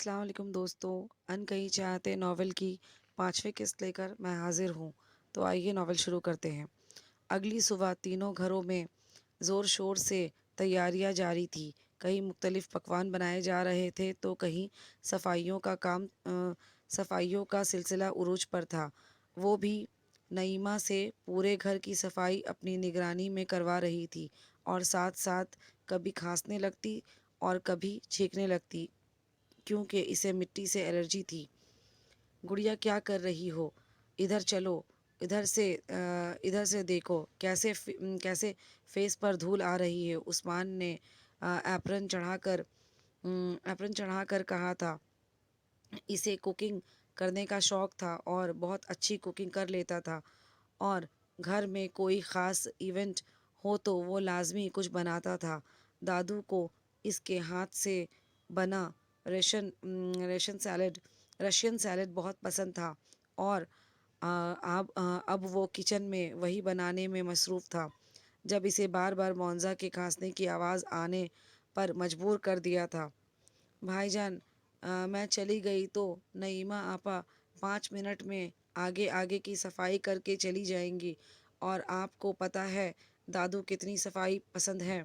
अस्सलाम वालेकुम दोस्तों। अनकही चाहते नावल की 5वीं किस्त लेकर मैं हाजिर हूँ। तो आइए नावल शुरू करते हैं। अगली सुबह तीनों घरों में ज़ोर शोर से तैयारियां जारी थी। कहीं मुख्तलिफ पकवान बनाए जा रहे थे तो कहीं सफाइयों का सिलसिला उरूज पर था। वो भी नईमा से पूरे घर की सफाई अपनी निगरानी में करवा रही थी और साथ साथ कभी खांसने लगती और कभी छींकने लगती क्योंकि इसे मिट्टी से एलर्जी थी। गुड़िया क्या कर रही हो? इधर चलो, इधर से देखो कैसे फेस पर धूल आ रही है। उस्मान ने एप्रन चढ़ाकर कहा था। इसे कुकिंग करने का शौक़ था और बहुत अच्छी कुकिंग कर लेता था और घर में कोई ख़ास इवेंट हो तो वो लाजमी कुछ बनाता था। दादू को इसके हाथ से बना रशियन सैलड बहुत पसंद था और अब वो किचन में वही बनाने में मसरूफ़ था जब इसे बार बार मोन्ज़ा के खांसने की आवाज़ आने पर मजबूर कर दिया था। भाईजान, मैं चली गई तो नईमा आपा 5 मिनट में आगे आगे की सफाई करके चली जाएंगी और आपको पता है दादू कितनी सफाई पसंद है।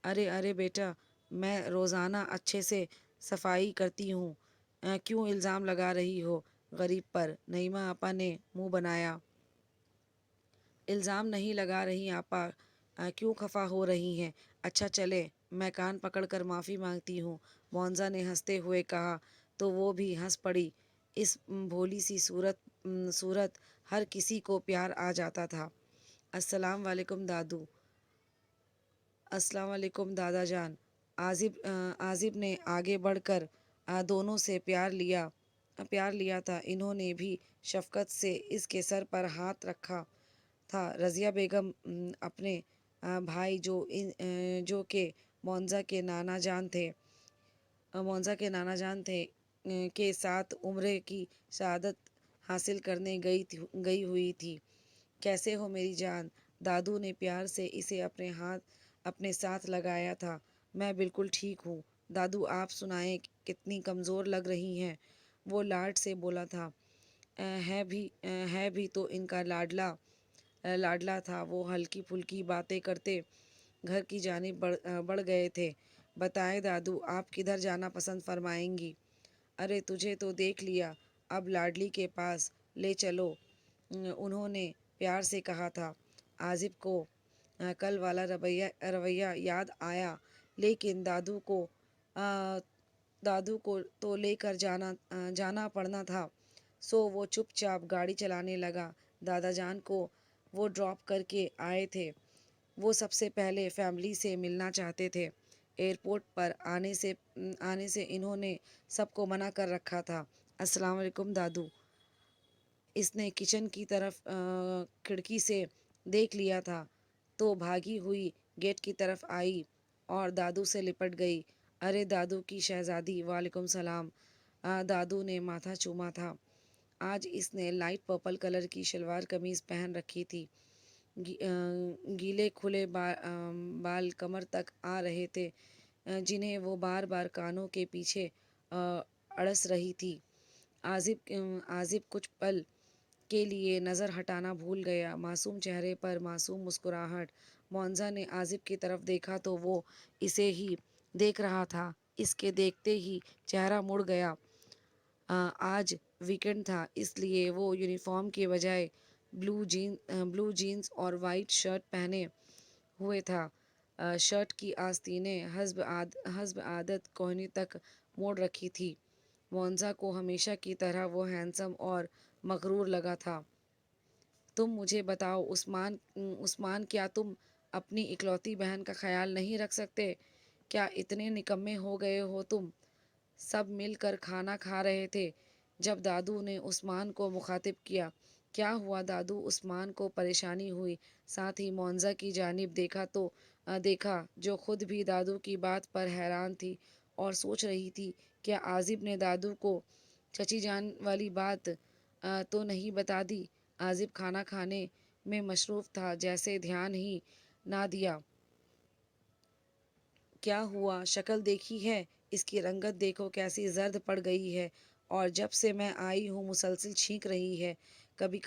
अरे अरे बेटा, मैं रोज़ाना अच्छे से सफाई करती हूँ। क्यों इल्ज़ाम लगा रही हो गरीब पर? नईमा आपा ने मुंह बनाया। इल्ज़ाम नहीं लगा रही आपा। क्यों खफा हो रही हैं? अच्छा चले, मैं कान पकड़कर माफ़ी मांगती हूँ, मोन्ज़ा ने हंसते हुए कहा। तो वो भी हंस पड़ी। इस भोली सी सूरत हर किसी को प्यार आ जाता था। अस्सलाम वालेकुम दादू। अस्सलाम वालेकुम दादा जान। आजिब ने आगे बढ़कर दोनों से प्यार लिया था। इन्होंने भी शफ़क़त से इसके सर पर हाथ रखा था। रज़िया बेगम अपने भाई जो कि मोन्ज़ा के नाना जान थे के साथ उम्र की शहादत हासिल करने गई हुई थी। कैसे हो मेरी जान? दादू ने प्यार से इसे अपने साथ लगाया था। मैं बिल्कुल ठीक हूँ। दादू आप सुनाएं, कितनी कमज़ोर लग रही हैं? वो लाड से बोला था। है भी तो इनका लाडला था। वो हल्की फुल्की बातें करते घर की जानिब बढ़ गए थे। बताएं दादू, आप किधर जाना पसंद फरमाएंगी? अरे तुझे तो देख लिया, अब लाडली के पास ले चलो, उन्होंने प्यार से कहा था। आजिब को कल वाला रवैया याद आया, लेकिन दादू को तो लेकर जाना पड़ना था, सो वो चुपचाप गाड़ी चलाने लगा। दादा जान को वो ड्रॉप करके आए थे। वो सबसे पहले फैमिली से मिलना चाहते थे। एयरपोर्ट पर आने से इन्होंने सबको मना कर रखा था। अस्सलाम वालेकुम दादू। इसने किचन की तरफ खिड़की से देख लिया था तो भागी हुई गेट की तरफ आई और दादू से लिपट गई। अरे दादू की शहज़ादी, वालेकुम सलाम। दादू ने माथा चूमा था। आज इसने लाइट पर्पल कलर की शलवार कमीज़ पहन रखी थी। गीले खुले बाल कमर तक आ रहे थे, जिन्हें वो बार बार कानों के पीछे अड़स रही थी। आजिब कुछ पल के लिए नज़र हटाना भूल गया। मासूम चेहरे पर मासूम मुस्कुराहट। मोन्ज़ा ने आजिब की तरफ देखा तो वो इसे ही देख रहा था। इसके देखते ही चेहरा मुड़ गया। आज वीकेंड था, इसलिए वो यूनिफॉर्म के बजाय ब्लू जीन्स और वाइट शर्ट पहने हुए था। शर्ट की आस्तीनें हस्ब आदत कोहनी तक मोड़ रखी थी। मोन्ज़ा को हमेशा की तरह वो हैंडसम और मगरूर लगा था। तुम मुझे बताओ उस्मान, क्या तुम अपनी इकलौती बहन का ख्याल नहीं रख सकते? क्या इतने निकम्मे हो गए हो तुम? सब मिलकर खाना खा रहे थे जब दादू ने उस्मान को मुखातिब किया। क्या हुआ दादू? उस्मान को परेशानी हुई। साथ ही मोन्ज़ा की जानिब देखा जो खुद भी दादू की बात पर हैरान थी और सोच रही थी, क्या आजिब ने दादू को चची जान वाली बात तो नहीं बता दी? आजिब खाना खाने में मशरूफ़ था, जैसे ध्यान ही ना दिया। क्या हुआ? शक्ल देखी है اس کی رنگت دیکھو کیسی زرد پڑ گئی ہے، اور جب سے میں آئی ہوں مسلسل چھینک رہی ہے، کبھی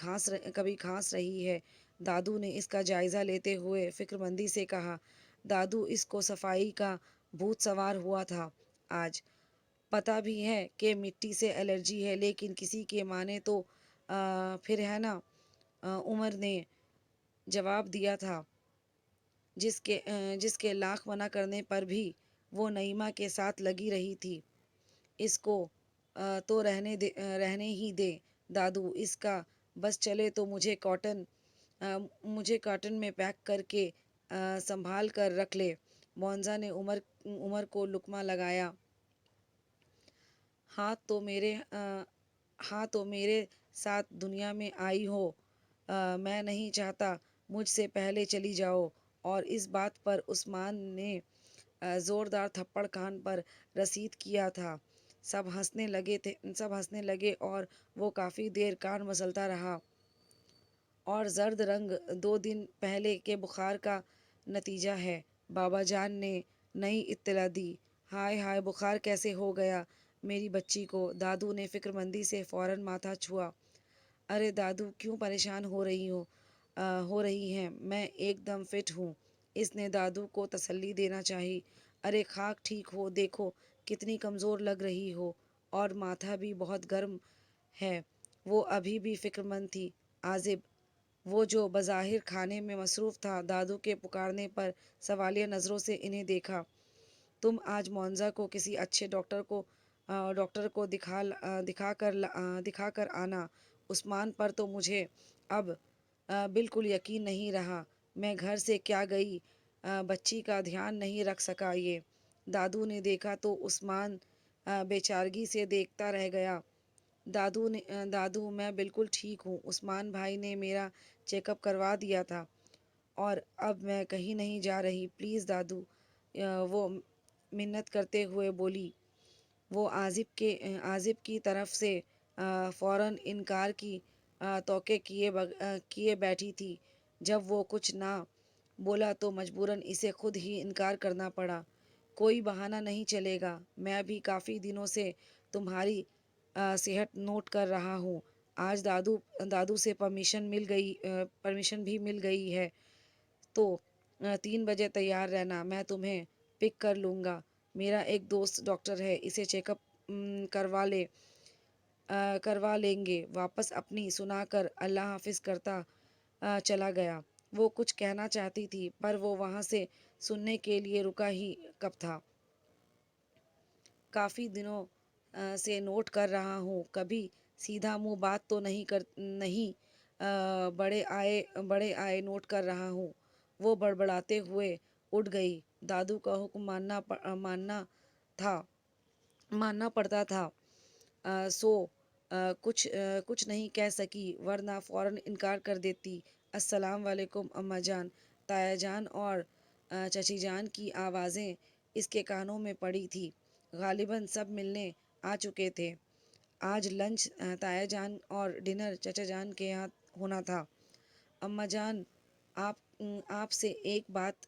کھانس رہی ہے۔ دادو نے اس کا جائزہ لیتے ہوئے فکر مندی سے کہا۔ دادو، اس کو صفائی کا بھوت سوار ہوا تھا آج۔ پتہ بھی ہے کہ مٹی سے الرجی ہے، لیکن کسی کے مانے تو پھر ہے نا۔ عمر نے جواب دیا تھا، جس کے لاکھ منع کرنے پر بھی وہ نعیمہ کے ساتھ لگی رہی تھی۔ اس کو تو رہنے ہی دے دادو، اس کا بس چلے تو مجھے کاٹن میں پیک کر کے سنبھال کر رکھ لے۔ معاوضہ نے عمر کو لقمہ لگایا۔ ہاں تو میرے ساتھ دنیا میں آئی ہو، میں نہیں چاہتا مجھ سے پہلے چلی جاؤ۔ اور اس بات پر عثمان نے زوردار تھپڑ کان پر رسید کیا تھا۔ سب ہنسنے لگے اور وہ کافی دیر کان مسلتا رہا۔ اور زرد رنگ 2 دن پہلے کے بخار کا نتیجہ ہے، بابا جان نے نئی اطلاع دی۔ ہائے ہائے، بخار کیسے ہو گیا میری بچی کو؟ دادو نے فکر مندی سے فوراً ماتھا چھوا۔ ارے دادو، کیوں پریشان ہو رہی ہیں؟ میں ایک دم فٹ ہوں، اس نے دادو کو تسلی دینا چاہی۔ ارے خاک ٹھیک ہو، دیکھو کتنی کمزور لگ رہی ہو، اور ماتھا بھی بہت گرم ہے۔ وہ ابھی بھی فکر مند تھی۔ عازب، وہ جو بظاہر کھانے میں مصروف تھا، دادو کے پکارنے پر سوالیہ نظروں سے انہیں دیکھا۔ تم آج معاوضہ کو کسی اچھے ڈاکٹر کو دکھا کر آنا۔ عثمان پر تو مجھے اب بالکل یقین نہیں رہا، میں گھر سے کیا گئی بچی کا دھیان نہیں رکھ سکا۔ یہ دادو نے دیکھا تو عثمان بے چارگی سے دیکھتا رہ گیا۔ دادو، میں بالکل ٹھیک ہوں، عثمان بھائی نے میرا چیک اپ کروا دیا تھا، اور اب میں کہیں نہیں جا رہی، پلیز دادو، وہ منت کرتے ہوئے بولی۔ وہ عازب کی طرف سے فوراً انکار کی توقع کیے بیٹھی تھی۔ جب وہ کچھ نہ بولا تو مجبوراً اسے خود ہی انکار کرنا پڑا۔ کوئی بہانہ نہیں چلے گا، میں بھی کافی دنوں سے تمہاری صحت نوٹ کر رہا ہوں۔ آج دادو سے پرمیشن بھی مل گئی ہے، تو 3 بجے تیار رہنا، میں تمہیں پک کر لوں گا۔ میرا ایک دوست ڈاکٹر ہے، اسے چیک اپ کروا لیں گے۔ واپس اپنی سنا کر اللہ حافظ کرتا چلا گیا۔ وہ کچھ کہنا چاہتی تھی، پر وہ وہاں سے سننے کے لیے رکا ہی کب تھا۔ کافی دنوں سے نوٹ کر رہا ہوں، کبھی سیدھا منہ بات تو نہیں بڑے آئے نوٹ کر رہا ہوں۔ وہ بڑبڑاتے ہوئے اٹھ گئی۔ دادو کا حکم ماننا پڑتا تھا، سو کچھ نہیں کہہ سکی، ورنہ فوراً انکار کر دیتی۔ السلام علیکم اماں جان۔ تایا جان اور چچی جان کی آوازیں اس کے کانوں میں پڑی تھی۔ غالباً سب ملنے آ چکے تھے۔ آج لنچ تایا جان اور ڈنر چچا جان کے یہاں ہونا تھا۔ اماں جان، آپ سے ایک بات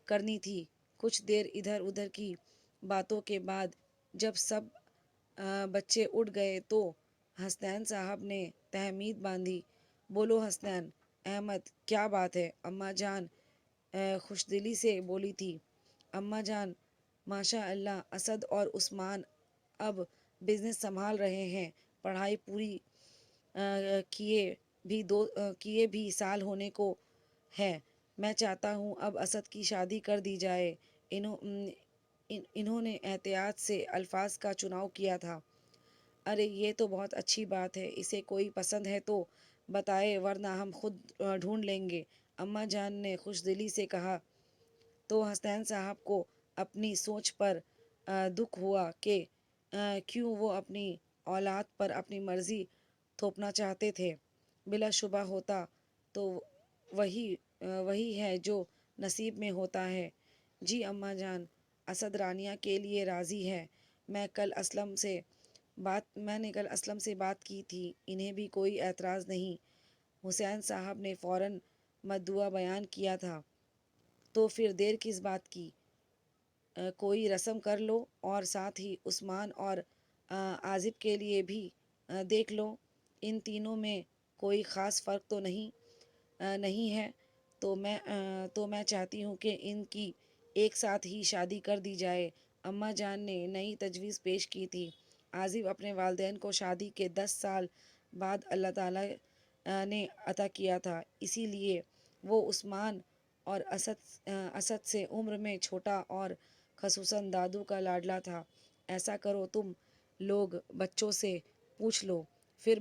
کرنی تھی۔ کچھ دیر ادھر ادھر کی باتوں کے بعد جب سب بچے اٹھ گئے تو حسنین صاحب نے تہمید باندھی۔ بولو حسنین احمد، کیا بات ہے؟ اماں جان خوش دلی سے بولی تھی۔ اماں جان، ماشاء اللہ، اسد اور عثمان اب بزنس سنبھال رہے ہیں۔ پڑھائی پوری کیے بھی سال ہونے کو ہے۔ میں چاہتا ہوں اب اسد کی شادی کر دی جائے۔ انہوں نے احتیاط سے الفاظ کا چناؤ کیا تھا۔ ارے یہ تو بہت اچھی بات ہے، اسے کوئی پسند ہے تو بتائے، ورنہ ہم خود ڈھونڈ لیں گے، اماں جان نے خوش دلی سے کہا۔ تو حسنین صاحب کو اپنی سوچ پر دکھ ہوا کہ کیوں وہ اپنی اولاد پر اپنی مرضی تھوپنا چاہتے تھے۔ بلا شبہ ہوتا تو وہی ہے جو نصیب میں ہوتا ہے۔ جی اماں جان، اسد رانیہ کے لیے راضی ہے۔ میں نے کل اسلم سے بات کی تھی، انہیں بھی کوئی اعتراض نہیں۔ حسین صاحب نے فوراً مدعو بیان کیا تھا۔ تو پھر دیر کس بات کی؟ کوئی رسم کر لو اور ساتھ ہی عثمان اور عازب کے لیے بھی دیکھ لو۔ ان تینوں میں کوئی خاص فرق تو نہیں ہے، تو میں چاہتی ہوں کہ ان کی ایک ساتھ ہی شادی کر دی جائے۔ اماں جان نے نئی تجویز پیش کی تھی۔ عازب اپنے والدین کو شادی کے 10 سال بعد اللہ تعالیٰ نے عطا کیا تھا، اسی لیے وہ عثمان اور اسد سے عمر میں چھوٹا اور خصوصاً دادو کا لاڈلا تھا۔ ایسا کرو تم لوگ بچوں سے پوچھ لو، پھر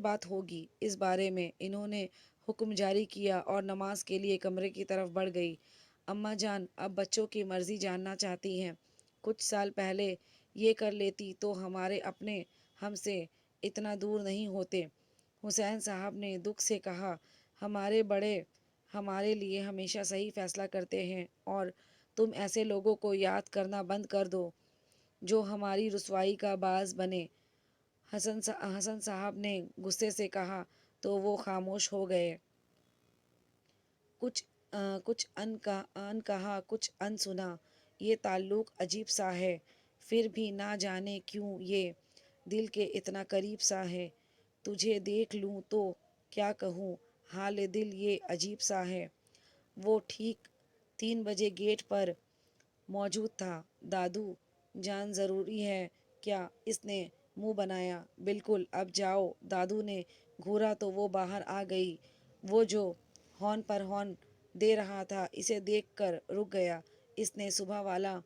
بات ہوگی اس بارے میں۔ انہوں نے حکم جاری کیا اور نماز کے لیے کمرے کی طرف بڑھ گئی۔ اماں جان اب بچوں کی مرضی جاننا چاہتی ہیں۔ کچھ سال پہلے یہ کر لیتی تو ہمارے اپنے ہم سے اتنا دور نہیں ہوتے۔ حسین صاحب نے دکھ سے کہا، ہمارے بڑے ہمارے لیے ہمیشہ صحیح فیصلہ کرتے ہیں اور تم ایسے لوگوں کو یاد کرنا بند کر دو جو ہماری رسوائی کا باعث بنے۔ حسن صاحب نے غصے سے کہا تو وہ خاموش ہو گئے۔ کچھ ان کہا کچھ ان سنا۔ یہ تعلق عجیب سا ہے، پھر بھی نہ جانے کیوں یہ دل کے اتنا قریب سا ہے۔ تجھے دیکھ لوں تو کیا کہوں، حال دل یہ عجیب سا ہے۔ وہ ٹھیک 3 بجے گیٹ پر موجود تھا۔ دادو جان ضروری ہے کیا؟ اس نے منہ بنایا۔ بالکل، اب جاؤ۔ دادو نے گھورا تو وہ باہر آ گئی۔ وہ جو ہارن پر ہارن دے رہا تھا اسے دیکھ کر رک گیا۔ اس نے صبح والا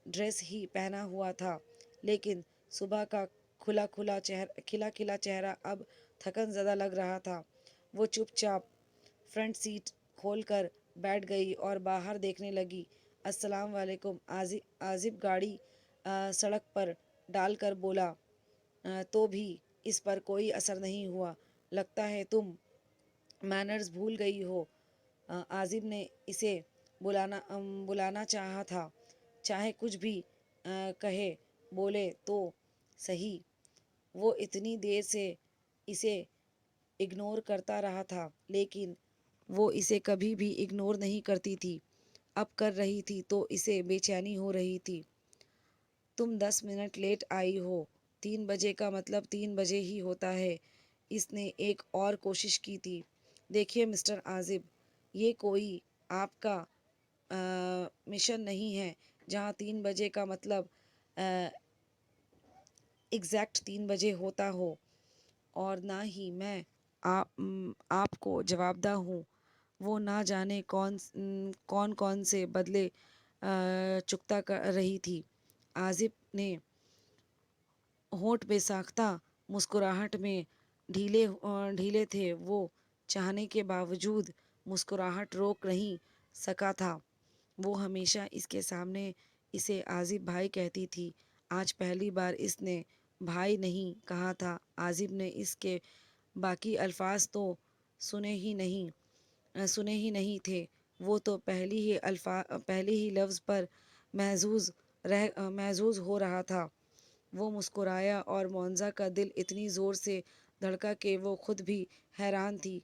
ڈریس ہی پہنا ہوا تھا، لیکن صبح کا کھلا چہرہ اب تھکن زدہ لگ رہا تھا۔ وہ چپ چاپ فرنٹ سیٹ کھول کر بیٹھ گئی اور باہر دیکھنے لگی۔ السلام علیکم۔ عازب گاڑی سڑک پر ڈال کر بولا، تو بھی اس پر کوئی اثر نہیں ہوا۔ لگتا ہے تم مینرز بھول گئی ہو۔ عازب نے اسے بلانا چاہا تھا، چاہے کچھ بھی کہے، بولے تو صحیح۔ وہ اتنی دیر سے اسے اگنور کرتا رہا تھا، لیکن وہ اسے کبھی بھی اگنور نہیں کرتی تھی۔ اب کر رہی تھی تو اسے بے چینی ہو رہی تھی۔ تم 10 منٹ لیٹ آئی ہو۔ 3 بجے کا مطلب 3 بجے ہی ہوتا ہے۔ اس نے ایک اور کوشش کی تھی۔ دیکھیے مسٹر عازب، یہ کوئی آپ کا مشن نہیں ہے جہاں 3 بجے کا مطلب ایگزیکٹ 3 بجے ہوتا ہو، اور نہ ہی میں آپ کو جوابدہ ہوں۔ وہ نہ جانے کون سے بدلے چکتا کر رہی تھی۔ عازب نے ہونٹ بے ساختہ مسکراہٹ میں ڈھیلے تھے، وہ چاہنے کے باوجود مسکراہٹ روک نہیں سکا تھا۔ وہ ہمیشہ اس کے سامنے اسے عازب بھائی کہتی تھی، آج پہلی بار اس نے بھائی نہیں کہا تھا۔ عازب نے اس کے باقی الفاظ تو سنے ہی نہیں تھے، وہ تو پہلے ہی لفظ پر محظوظ ہو رہا تھا۔ وہ مسکرایا اور معزہ کا دل اتنی زور سے دھڑکا کہ وہ خود بھی حیران تھی۔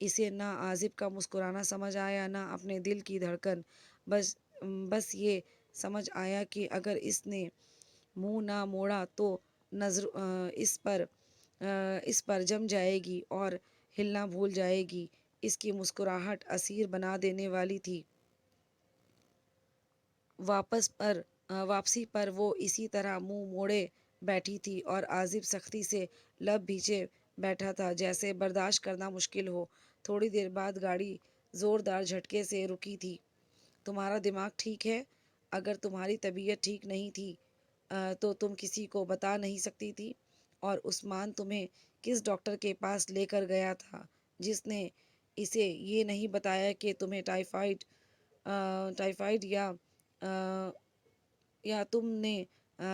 اسے نہ عازب کا مسکرانا سمجھ آیا، نہ اپنے دل کی دھڑکن۔ بس یہ سمجھ آیا کہ اگر اس نے منہ نہ موڑا تو نظر اس پر جم جائے گی اور ہلنا بھول جائے گی۔ اس کی مسکراہٹ اسیر بنا دینے والی تھی۔ واپسی پر وہ اسی طرح منہ موڑے بیٹھی تھی اور عازب سختی سے لب بھیجے بیٹھا تھا، جیسے برداشت کرنا مشکل ہو۔ تھوڑی دیر بعد گاڑی زوردار جھٹکے سے رکی تھی۔ تمہارا دماغ ٹھیک ہے؟ اگر تمہاری طبیعت ٹھیک نہیں تھی تو تم کسی کو بتا نہیں سکتی تھی؟ اور عثمان تمہیں کس ڈاکٹر کے پاس لے کر گیا تھا جس نے اسے یہ نہیں بتایا کہ تمہیں ٹائیفائڈ یا تم نے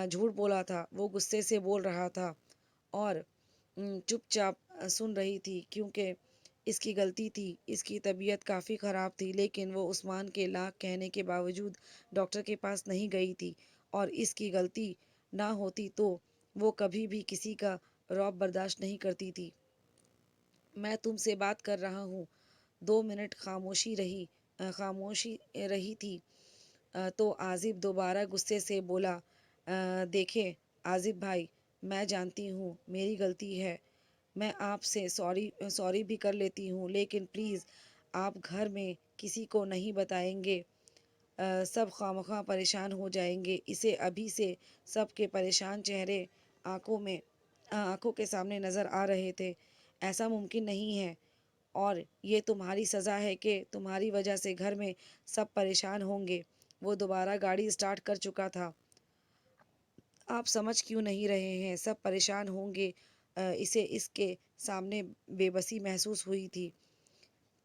جھوٹ بولا تھا؟ وہ غصے سے بول رہا تھا اور چپ چاپ سن رہی تھی، کیونکہ اس کی غلطی تھی۔ اس کی طبیعت کافی خراب تھی، لیکن وہ عثمان کے لاکھ کہنے کے باوجود ڈاکٹر کے پاس نہیں گئی تھی، اور اس کی غلطی نہ ہوتی تو وہ کبھی بھی کسی کا رعب برداشت نہیں کرتی تھی۔ میں تم سے بات کر رہا ہوں۔ 2 منٹ خاموشی رہی تھی۔ تو आज़िब दोबारा गुस्से से बोला, देखें आज़िब भाई, मैं जानती हूँ मेरी गलती है, मैं आपसे सॉरी सॉरी भी कर लेती हूँ, लेकिन प्लीज़ आप घर में किसी को नहीं बताएंगे। सब खामखा परेशान हो जाएंगे। इसे अभी से सबके परेशान चेहरे आंखों में आंखों के सामने नज़र आ रहे थे। ऐसा मुमकिन नहीं है, और ये तुम्हारी सज़ा है कि तुम्हारी वजह से घर में सब परेशान होंगे। वो दोबारा गाड़ी स्टार्ट कर चुका था। आप समझ क्यों नहीं रहे हैं, सब परेशान होंगे। इसे इसके सामने बेबसी महसूस हुई थी।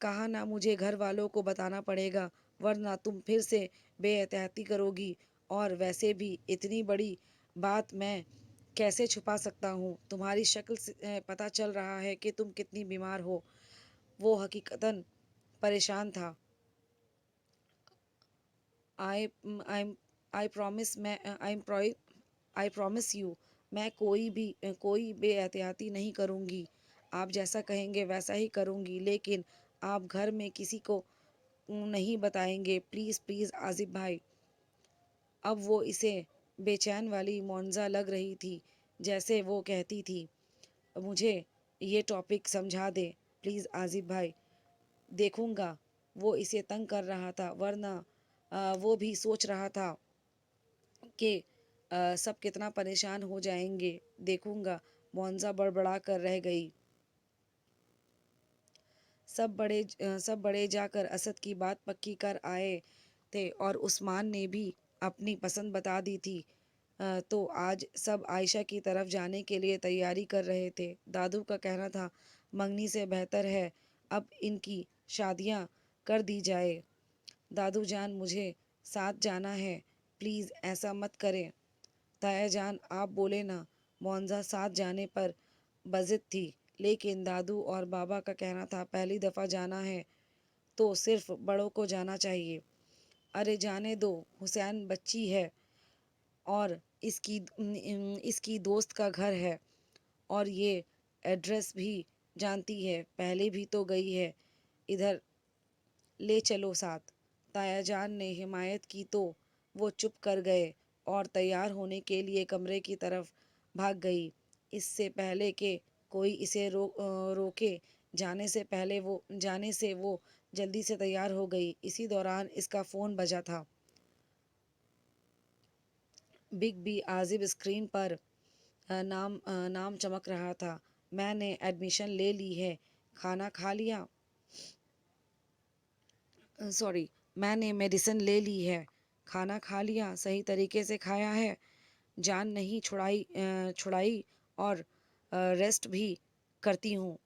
कहा ना, मुझे घर वालों को बताना पड़ेगा, वरना तुम फिर से बेएहतियाती करोगी, और वैसे भी इतनी बड़ी बात मैं कैसे छुपा सकता हूँ। तुम्हारी शक्ल से पता चल रहा है कि तुम कितनी बीमार हो। वो हकीकतन परेशान था। आई आई आई प्रॉमिस मैं आई प्रॉमिस यू, मैं कोई बेएहतियाती नहीं करूँगी। आप जैसा कहेंगे वैसा ही करूँगी, लेकिन आप घर में किसी को नहीं बताएंगे, प्लीज़ प्लीज़ आज़िब भाई। अब वो इसे बेचैन वाली मुअज़्ज़ा लग रही थी, जैसे वो कहती थी, मुझे ये टॉपिक समझा दे प्लीज़ आज़िब भाई। देखूँगा। वो इसे तंग कर रहा था, वरना वो भी सोच रहा था कि सब कितना परेशान हो जाएंगे। देखूँगा। मुअज़्ज़ा बड़बड़ा कर रह गई। सब बड़े जाकर असद की बात पक्की कर आए थे, और उस्मान ने भी अपनी पसंद बता दी थी। तो आज सब आयशा की तरफ जाने के लिए तैयारी कर रहे थे। दादू का कहना था, मंगनी से बेहतर है अब इनकी शादियां कर दी जाए। दादू जान, मुझे साथ जाना है, प्लीज़ ऐसा मत करें। ताया जान, आप बोले ना। मुअज़्ज़ा साथ जाने पर बज़िद थी, लेकिन दादू और बाबा का कहना था, पहली दफ़ा जाना है तो सिर्फ बड़ों को जाना चाहिए। अरे जाने दो, हुसैन बच्ची है, और इसकी दोस्त का घर है, और ये एड्रेस भी जानती है, पहले भी तो गई है। इधर ले चलो साथ। ताया जान ने हिमायत की तो वो चुप कर गए और तैयार होने के लिए कमरे की तरफ भाग गई। इससे पहले कि कोई इसे रोके, जाने से वो जल्दी से तैयार हो गई। इसी दौरान इसका फ़ोन बजा था। बिग बी आज़िब स्क्रीन पर नाम चमक रहा था। मैंने एडमिशन ले ली है। खाना खा लिया। सॉरी, मैंने मेडिसिन ले ली है। खाना खा लिया, सही तरीके से खाया है, जान नहीं छुड़ाई, और रेस्ट भी करती हूँ।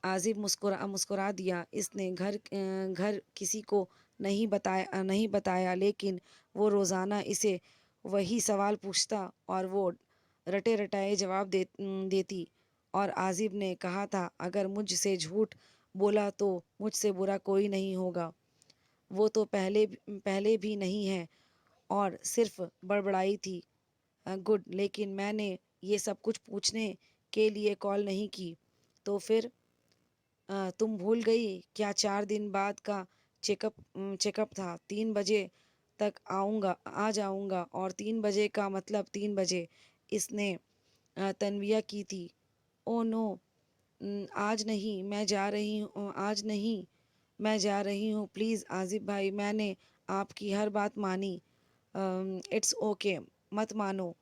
आज़िब मुस्कुरा दिया। इसने घर किसी को नहीं बताया, लेकिन वो रोज़ाना इसे वही सवाल पूछता, और वो रटे रटाए जवाब देती। और आज़िब ने कहा था, अगर मुझसे झूठ बोला तो मुझसे बुरा कोई नहीं होगा। वो तो पहले भी नहीं है, और सिर्फ बड़बड़ाई थी। गुड, लेकिन मैंने ये सब कुछ पूछने के लिए कॉल नहीं की। तो फिर तुम भूल गई क्या? 4 दिन बाद का चेकअप था। 3 बजे तक आ जाऊंगा, और 3 बजे का मतलब 3 बजे। इसने तन्विया की थी। ओ नो, आज नहीं, मैं जा रही हूँ, आज नहीं, मैं जा रही हूँ, प्लीज़ आज़िब भाई, मैंने आपकी हर बात मानी। इट्स ओके, मत मानो।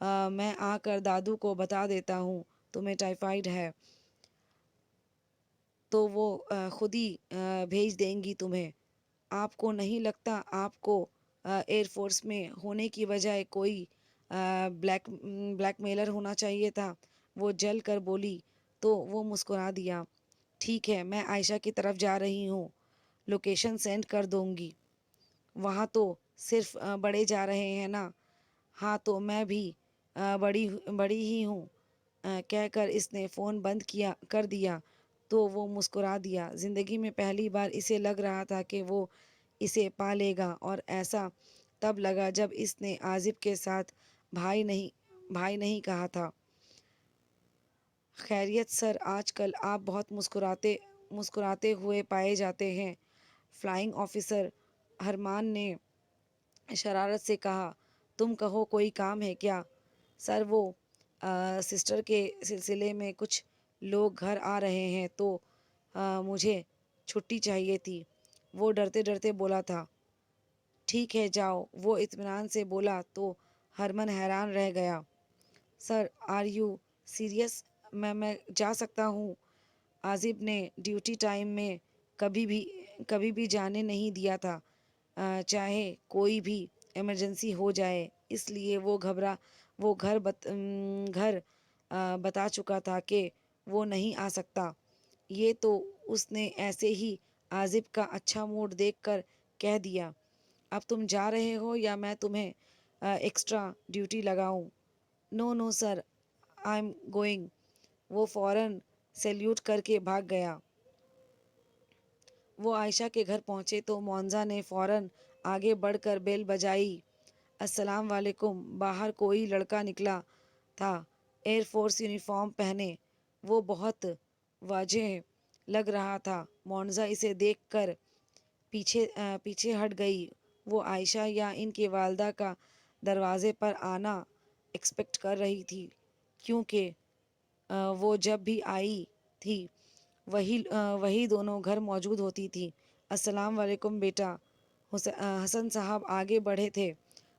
मैं आकर दादू को बता देता हूँ तुम्हें टाइफाइड है, तो वो खुद ही भेज देंगी तुम्हें। आपको नहीं लगता आपको एयरफोर्स में होने की बजाय कोई ब्लैकमेलर होना चाहिए था? वो जल कर बोली। तो वो मुस्कुरा दिया। ठीक है, मैं आयशा की तरफ जा रही हूँ, लोकेशन सेंड कर दूँगी। वहाँ तो सिर्फ बड़े जा रहे हैं ना। हाँ, तो मैं भी बड़ी बड़ी ही हूँ। कहकर इसने फ़ोन बंद किया कर दिया। तो वो मुस्कुरा दिया। ज़िंदगी में पहली बार इसे लग रहा था कि वो इसे पा लेगा, और ऐसा तब लगा जब इसने आज़िब के साथ भाई नहीं कहा था। खैरियत सर, आजकल आप बहुत मुस्कुराते हुए पाए जाते हैं। फ्लाइंग ऑफिसर हरमान ने शरारत से कहा, तुम कहो कोई काम है क्या? सर वो सिस्टर के सिलसिले में कुछ लोग घर आ रहे हैं तो मुझे छुट्टी चाहिए थी। वो डरते डरते बोला था। ठीक है जाओ, वो इत्मीनान से बोला तो हरमन हैरान रह गया। Sir are you serious? मैं जा सकता हूँ। आजिब ने ड्यूटी टाइम में कभी भी कभी भी जाने नहीं दिया था, चाहे कोई भी इमरजेंसी हो जाए। इसलिए वो घर बता चुका था कि वो नहीं आ सकता। ये तो उसने ऐसे ही आजिब का अच्छा मूड देखकर कह दिया। अब तुम जा रहे हो या मैं तुम्हें एक्स्ट्रा ड्यूटी लगाऊं? No no sir, I am going. वो फौरन सैल्यूट करके भाग गया। वो आयशा के घर पहुंचे तो मोन्जा ने फौरन आगे बढ़कर बेल बजाई। अस्सलाम वालेकुम। बाहर कोई लड़का निकला था, एयरफोर्स यूनिफॉर्म पहने। वो बहुत वाजह लग रहा था। मोन्जा इसे देखकर पीछे हट गई। वो आयशा या इनके वालदा का दरवाजे पर आना एक्सपेक्ट कर रही थी, क्योंकि वो जब भी आई थी वही दोनों घर मौजूद होती थी। अस्सलाम वालेकुम बेटा। हसन साहब आगे बढ़े थे।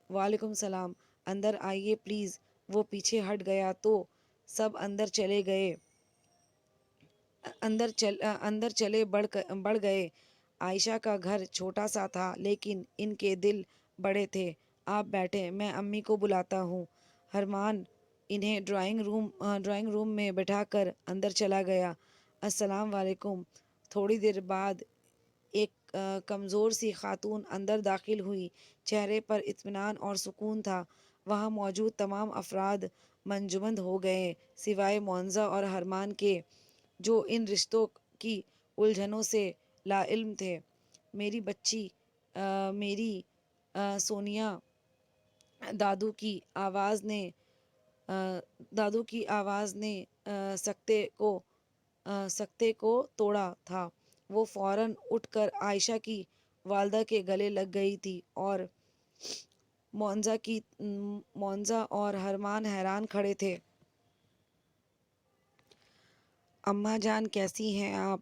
वालेकुम सलाम, अंदर आइए प्लीज़। वो पीछे हट गया तो सब अंदर चले गए। अंदर चले बढ़ गए। आयशा का घर छोटा सा था लेकिन इनके दिल बड़े थे। आप बैठे, मैं अम्मी को बुलाता हूँ। हरमान इन्हें ड्राइंग रूम में बैठाकर अंदर चला गया। अस्सलाम वालेकुम। थोड़ी देर बाद एक कमज़ोर सी खातून अंदर दाखिल हुई। चेहरे पर इत्मीनान और सुकून था। वहाँ मौजूद तमाम अफराद मंजमद हो गए सिवाय मोन्जा और हरमान के, जो इन रिश्तों की उलझनों से लाइल्म थे। मेरी बच्ची, मेरी सोनिया, दादू की आवाज़ ने दादू की आवाज़ ने सकते को तोड़ा था। वो फौरन उठकर आयशा की वालदा के गले लग गई थी और मोन्जा और हरमान हैरान खड़े थे। अम्मा जान कैसी हैं आप?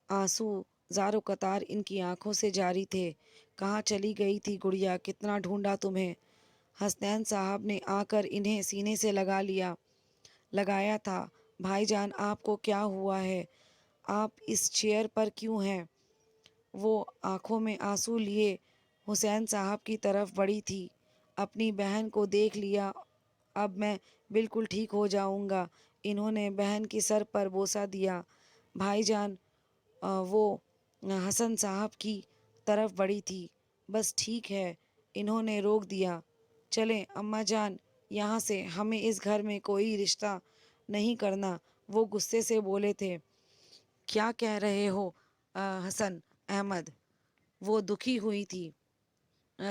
आंसू ज़ारो कतार इनकी आंखों से जारी थे। कहाँ चली गई थी गुड़िया? कितना ढूंढा तुम्हें। हसनैन साहब ने आकर इन्हें सीने से लगाया था। भाईजान आपको क्या हुआ है? आप इस चेयर पर क्यों हैं? वो आंखों में आंसू लिए हुसैन साहब की तरफ बढ़ी थी। अपनी बहन को देख लिया, अब मैं बिल्कुल ठीक हो जाऊंगा। इन्होंने बहन की सर पर बोसा दिया। भाईजान, वो हसन साहब की तरफ बढ़ी थी। बस ठीक है, इन्होंने रोक दिया। चलें अम्मा जान, यहाँ से, हमें इस घर में कोई रिश्ता नहीं करना। वो गुस्से से बोले थे। क्या कह रहे हो हसन अहमद? वो दुखी हुई थी।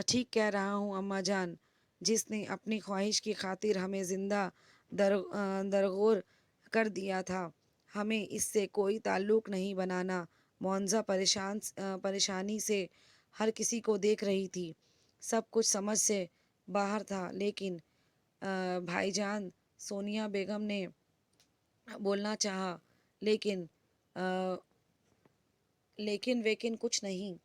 ठीक कह रहा हूँ अम्मा जान। जिसने अपनी ख्वाहिश की खातिर हमें ज़िंदा दरगोर कर दिया था, हमें इससे कोई ताल्लुक़ नहीं बनाना। मोन्ज़ा परेशानी से हर किसी को देख रही थी। सब कुछ समझ से बाहर था, लेकिन भाईजान, सोनिया बेगम ने बोलना चाहा, लेकिन अ, लेकिन वेकिन कुछ नहीं।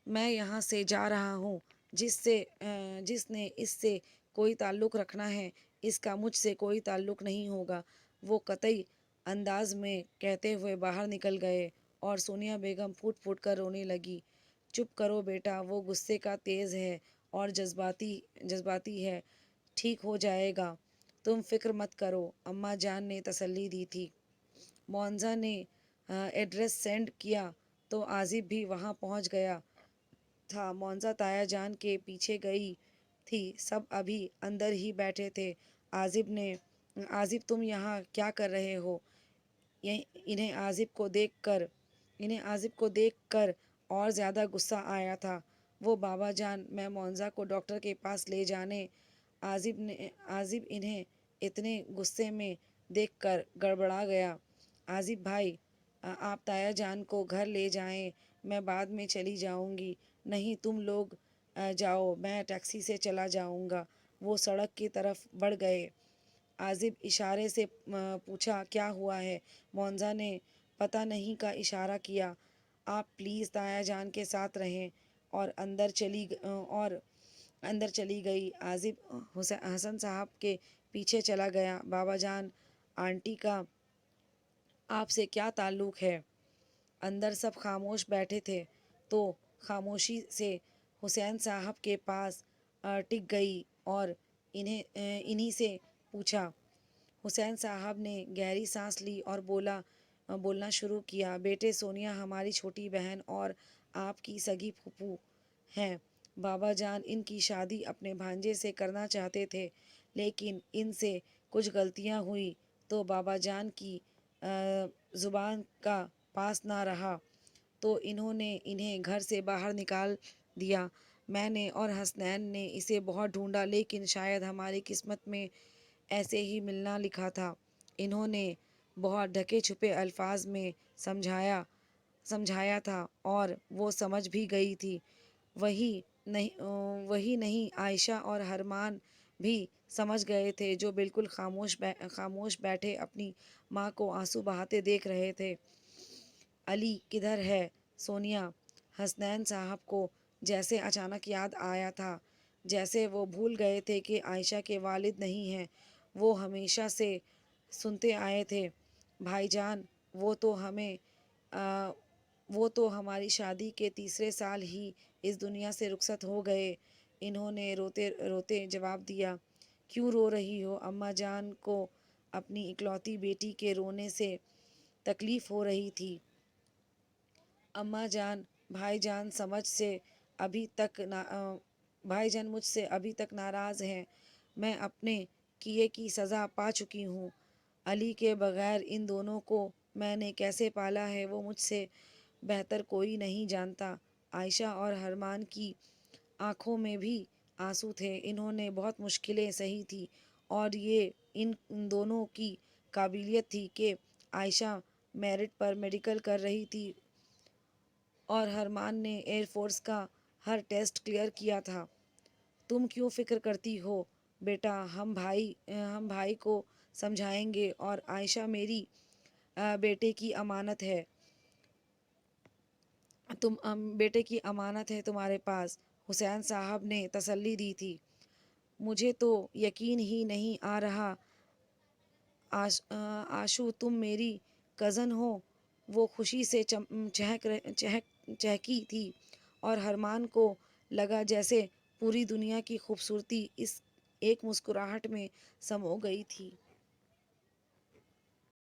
मैं यहाँ से जा रहा हूँ। जिसने इससे कोई ताल्लुक़ रखना है, इसका मुझसे कोई ताल्लुक़ नहीं होगा। वो कतई अंदाज में कहते हुए बाहर निकल गए और सोनिया बेगम फूट फूट कर रोने लगी। चुप करो बेटा, वो गुस्से का तेज़ है और जज्बाती है। ठीक हो जाएगा, तुम फिक्र मत करो, अम्मा जान ने तसल्ली दी थी। मोन्जा ने एड्रेस सेंड किया तो आजिब भी वहाँ पहुँच गया था। मोन्जा ताया जान के पीछे गई थी। सब अभी अंदर ही बैठे थे। आजिब तुम यहाँ क्या कर रहे हो? ये इन्हें आजिब को देखकर और ज़्यादा गुस्सा आया था। वो बाबा जान, मैं मोन्जा को डॉक्टर के पास ले जाने। आजिब इन्हें इतने गुस्से में देखकर गड़बड़ा गया। आजिब भाई, आप ताया जान को घर ले जाएं, मैं बाद में चली जाऊंगी। नहीं, तुम लोग जाओ, मैं टैक्सी से चला जाऊंगा। वो सड़क की तरफ बढ़ गए। आजिब इशारे से पूछा, क्या हुआ है? मोन्जा ने पता नहीं का इशारा किया। आप प्लीज़ ताया जान के साथ रहें। और अंदर चली गई। आजिब हसन साहब के पीछे चला गया। बाबा जान, आंटी का आपसे क्या ताल्लुक़ है? अंदर सब खामोश बैठे थे तो खामोशी से हुसैन साहब के पास टिक गई और इन्हीं से पूछा। हुसैन साहब ने गहरी सांस ली और बोलना शुरू किया। बेटे, सोनिया हमारी छोटी बहन और आपकी सगी फूफू हैं। बाबा जान इनकी शादी अपने भांजे से करना चाहते थे, लेकिन इनसे कुछ गलतियां हुई तो बाबा जान की ज़ुबान का पास ना रहा तो इन्होंने इन्हें घर से बाहर निकाल दिया। मैंने और हसनैन ने इसे बहुत ढूंढा, लेकिन शायद हमारी किस्मत में ऐसे ही मिलना लिखा था। इन्होंने बहुत ढके छुपे अल्फाज में समझाया था और वो समझ भी गई थी। वही नहीं, आयशा और हरमान भी समझ गए थे, जो बिल्कुल खामोश बैठे अपनी माँ को आंसू बहाते देख रहे थे। अली किधर है? सोनिया। हसनैन साहब को जैसे अचानक याद आया था, जैसे वो भूल गए थे कि आयशा के वालिद नहीं हैं। वो हमेशा से सुनते आए थे, भाईजान आ, वो तो हमारी शादी के तीसरे साल ही इस दुनिया से रुखसत हो गए। इन्होंने रोते रोते जवाब दिया। क्यों रो रही हो? अम्मा जान को अपनी इकलौती बेटी के रोने से तकलीफ़ हो रही थी। अम्मा जान, अभी तक ना भाईजान मुझसे अभी तक नाराज़ हैं। मैं अपने किए की सज़ा पा चुकी हूँ। अली के बगैर इन दोनों को मैंने कैसे पाला है, वो मुझसे बेहतर कोई नहीं जानता। आयशा और हरमान की आंखों में भी आंसू थे। इन्होंने बहुत मुश्किलें सही थी और ये इन दोनों की काबिलियत थी कि आयशा मेरिट पर मेडिकल कर रही थी और हरमान ने एयरफोर्स का हर टेस्ट क्लियर किया था। तुम क्यों फ़िक्र करती हो बेटा? हम भाई को समझाएंगे और आयशा मेरी बेटे की अमानत है। बेटे की अमानत है तुम्हारे पास। हुसैन साहब ने तसल्ली दी थी। मुझे तो यकीन ही नहीं आ रहा आशू, तुम मेरी कज़न हो। वो खुशी से चहकी थी और हरमान को लगा जैसे पूरी दुनिया की खूबसूरती इस एक मुस्कुराहट में समा गई थी।